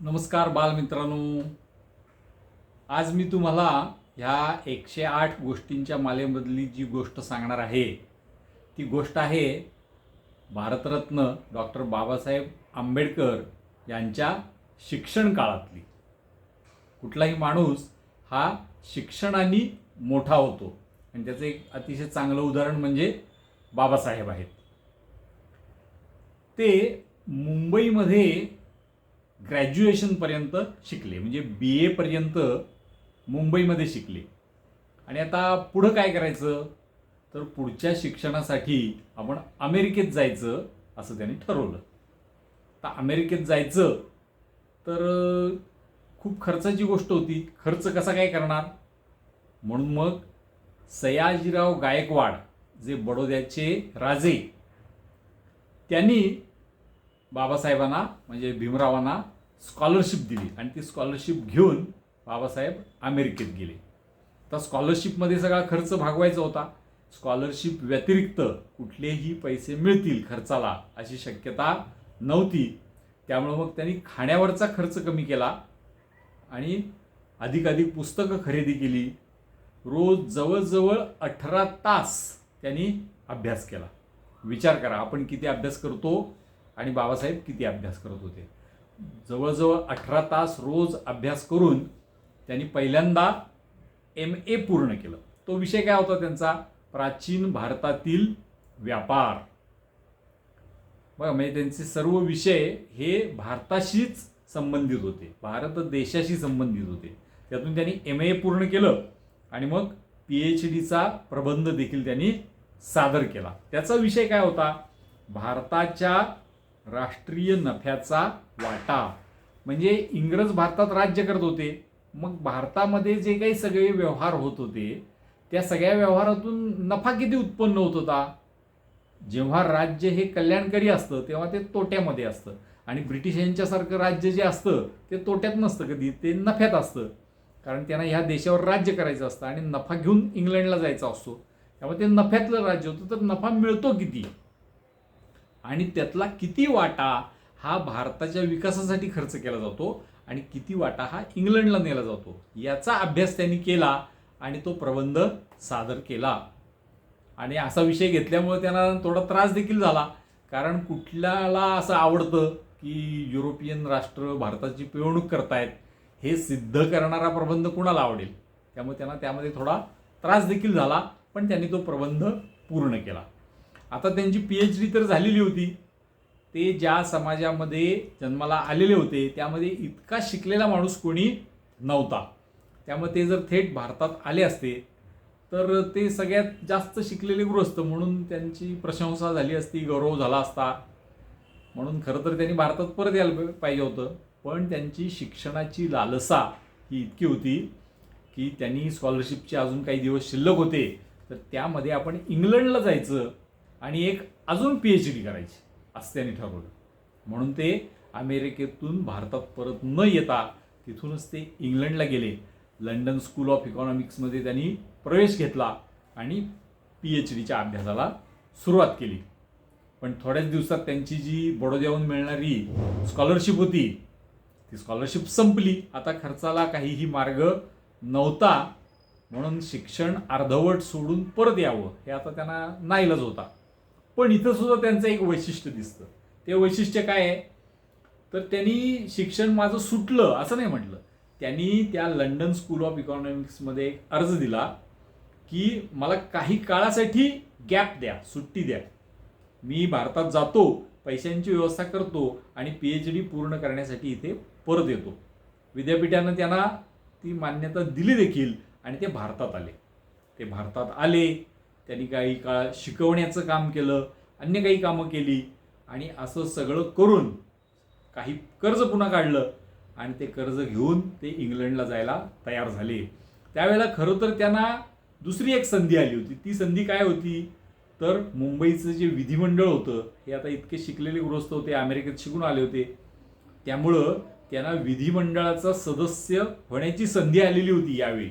नमस्कार बालमित्रांनो. आज मी तुम्हाला ह्या 108 गोष्टींच्या मालेमधली जी गोष्ट सांगणार आहे ती गोष्ट आहे भारतरत्न डॉक्टर बाबासाहेब आंबेडकर यांच्या शिक्षण काळातली. कुठलाही माणूस हा शिक्षणाने मोठा होतो आणि त्याचं एक अतिशय चांगलं उदाहरण म्हणजे बाबासाहेब आहेत. ते मुंबईमध्ये ग्रॅज्युएशनपर्यंत शिकले, म्हणजे BA पर्यंत मुंबईमध्ये शिकले. आणि आता पुढं काय करायचं, तर पुढच्या शिक्षणासाठी आपण अमेरिकेत जायचं असं त्यांनी ठरवलं. आता अमेरिकेत जायचं तर खूप खर्चाची गोष्ट होती. खर्च कसा काय करणार, म्हणून मग सयाजीराव गायकवाड जे बडोद्याचे राजे, त्यांनी बाबासाहेबांना म्हणजे भीमरावांना स्कॉलरशिप दिली आणि ती स्कॉलरशिप घेऊन बाबासाहेब अमेरिकेत गेले. तर स्कॉलरशिपमध्ये सगळा खर्च भागवायचा होता. स्कॉलरशिप व्यतिरिक्त कुठलेही पैसे मिळतील खर्चाला अशी शक्यता नव्हती. त्यामुळं मग त्यांनी खाण्यावरचा खर्च कमी केला आणि अधिकाधिक पुस्तकं खरेदी केली. रोज जवळजवळ 18 तास त्यांनी अभ्यास केला. विचार करा, आपण किती अभ्यास करतो आणि बाबासाहेब किती अभ्यास करत होते. जवळजवळ 18 तास रोज अभ्यास करून त्यांनी पहिल्यांदा MA पूर्ण केलं. तो विषय काय होता त्यांचा, प्राचीन भारतातील व्यापार. बघा, म्हणजे त्यांचे सर्व विषय हे भारताशीच संबंधित होते, भारत देशाशी संबंधित होते. त्यातून त्यांनी MA पूर्ण केलं आणि मग PhDचा प्रबंध देखील त्यांनी सादर केला. त्याचा विषय काय होता, भारताच्या राष्ट्रीय नफ्याचा वाटा. म्हणजे इंग्रज भारतात राज्य करत होते, मग भारतामध्ये जे काही सगळे व्यवहार होत होते त्या सगळ्या व्यवहारातून नफा किती उत्पन्न होत होता. जेव्हा राज्य हे कल्याणकारी असतं तेव्हा ते तोट्यामध्ये असतं आणि ब्रिटिश यांच्यासारखं राज्य जे असतं ते तोट्यात नसतं, कधी ते नफ्यात असतं. कारण त्यांना ह्या देशावर राज्य करायचं असतं आणि नफा घेऊन इंग्लंडला जायचा असतो. त्यामुळे ते नफ्यातलं राज्य होतं. तर नफा मिळतो किती आणि त्यातला किती वाटा हा भारताच्या विकासासाठी खर्च केला जातो आणि किती वाटा हा इंग्लंडला नेला जातो, याचा अभ्यास त्यांनी केला आणि तो प्रबंध सादर केला. आणि असा विषय घेतल्यामुळे त्यांना थोडा त्रास देखील झाला. कारण कुठल्याला असं आवडतं की युरोपियन राष्ट्र भारताची पिळवणूक करतायत, हे सिद्ध करणारा प्रबंध कुणाला आवडेल. त्यामुळे त्यांना त्यामध्ये थोडा त्रास देखील झाला, पण त्यांनी तो प्रबंध पूर्ण केला. आता त्यांची PhD तर झालेली होती. ते ज्या समाजामध्ये जन्माला आलेले होते त्यामध्ये इतका शिकलेला माणूस कोणी नव्हता. त्यामुळे ते जर थेट भारतात आले असते तर ते सगळ्यात जास्त शिकलेले गृहस्थ म्हणून त्यांची प्रशंसा झाली असती, गौरव झाला असता. म्हणून खरं तर त्यांनी भारतात परत यायला पाहिजे होतं. पण त्यांची शिक्षणाची लालसा ही इतकी होती की त्यांनी स्कॉलरशिपचे अजून काही दिवस शिल्लक होते, तर त्यामध्ये आपण इंग्लंडला जायचं आणि एक अजून PhD करायची असं त्यांनी ठरवलं. म्हणून ते अमेरिकेतून भारतात परत न येता तिथूनच ते इंग्लंडला गेले. लंडन स्कूल ऑफ इकॉनॉमिक्समध्ये त्यांनी प्रवेश घेतला आणि PhDच्या अभ्यासाला सुरुवात केली. पण थोड्याच दिवसात त्यांची जी बडोद्याहून मिळणारी स्कॉलरशिप होती ती स्कॉलरशिप संपली. आता खर्चाला काहीही मार्ग नव्हता, म्हणून शिक्षण अर्धवट सोडून परत यावं हे आता त्यांना नाईलाज होता. पण इथं सुद्धा त्यांचं एक वैशिष्ट्य दिसतं. ते वैशिष्ट्य काय आहे, तर त्यांनी शिक्षण माझं सुटलं असं नाही म्हटलं. त्यांनी त्या लंडन स्कूल ऑफ इकॉनॉमिक्समध्ये एक अर्ज दिला की मला काही काळासाठी गॅप द्या, सुट्टी द्या. मी भारतात जातो, पैशांची व्यवस्था करतो आणि PhD पूर्ण करण्यासाठी इथे परत येतो. विद्यापीठानं त्यांना ती मान्यता दिली देखील आणि ते भारतात आले. त्यांनी काही काळ शिकवण्याचं काम केलं, अन्य काही कामं केली आणि असं सगळं करून काही कर्ज पुन्हा काढलं आणि ते कर्ज घेऊन ते इंग्लंडला जायला तयार झाले. त्यावेळेला खरं तर त्यांना दुसरी एक संधी आली होती. ती संधी काय होती, तर मुंबईचं जे विधिमंडळ होतं हे आता इतके शिकलेले गृहस्थ होते, अमेरिकेत शिकून आले होते, त्यामुळं त्यांना विधिमंडळाचा सदस्य होण्याची संधी आलेली होती यावेळी.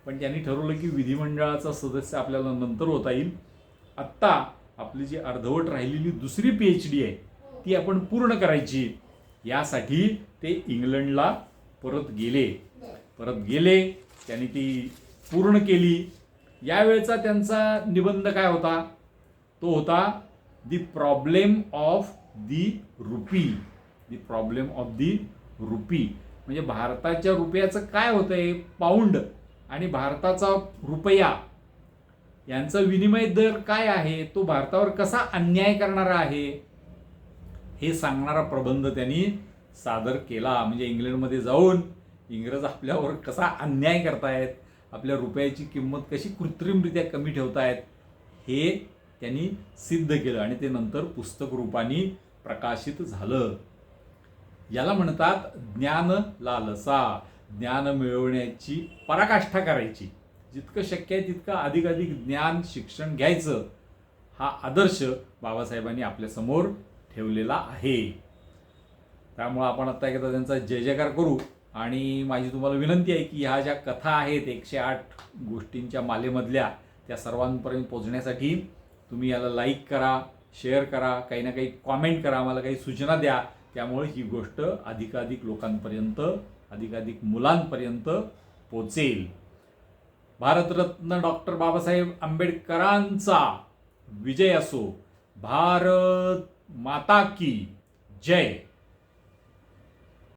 पण त्यांनी ठरवलं की विधिमंडळाचा सदस्य आपल्याला नंतर होता येईल, आत्ता आपली जी अर्धवट राहिलेली दुसरी PhD आहे ती आपण पूर्ण करायची. यासाठी ते इंग्लंडला परत गेले. त्यांनी ती पूर्ण केली. यावेळचा त्यांचा निबंध काय होता? तो होता the problem of the RuPay. म्हणजे भारताच्या रुपयाचं काय होतंय, पाऊंड आणि भारताचा रुपया यांचा विनिमय दर काय आहे, तो भारतावर कसा अन्याय करणारा आहे, हे सांगणारा प्रबंध त्यांनी सादर केला. म्हणजे इंग्लंडमध्ये जाऊन इंग्रज आपल्यावर कसा अन्याय करतायत, आपल्या रुपयाची किंमत कशी कृत्रिमरित्या कमी ठेवतायत, हे त्यांनी सिद्ध केलं आणि ते नंतर पुस्तक रूपाने प्रकाशित झालं. याला म्हणतात ज्ञान लालसा. ज्ञान मिळवण्याची पराकाष्ठा करायची, जितकं शक्य आहे तितकं अधिकाधिक ज्ञान शिक्षण घ्यायचं, हा आदर्श बाबासाहेबांनी आपल्यासमोर ठेवलेला आहे. त्यामुळे आपण आता एकदा त्यांचा जय जयकार करू. आणि माझी तुम्हाला विनंती आहे की ह्या ज्या कथा आहेत 108 गोष्टींच्या मालेमधल्या, त्या सर्वांपर्यंत पोहोचण्यासाठी तुम्ही याला लाईक करा, शेअर करा, काही ना काही कॉमेंट करा, आम्हाला काही सूचना द्या. त्यामुळे ही गोष्ट अधिकाधिक लोकांपर्यंत, अधिकाधिक मुलांपर्यंत पोचेल. भारतरत्न डॉक्टर बाबासाहेब आंबेडकरांचा विजय असो. भारत माता की जय.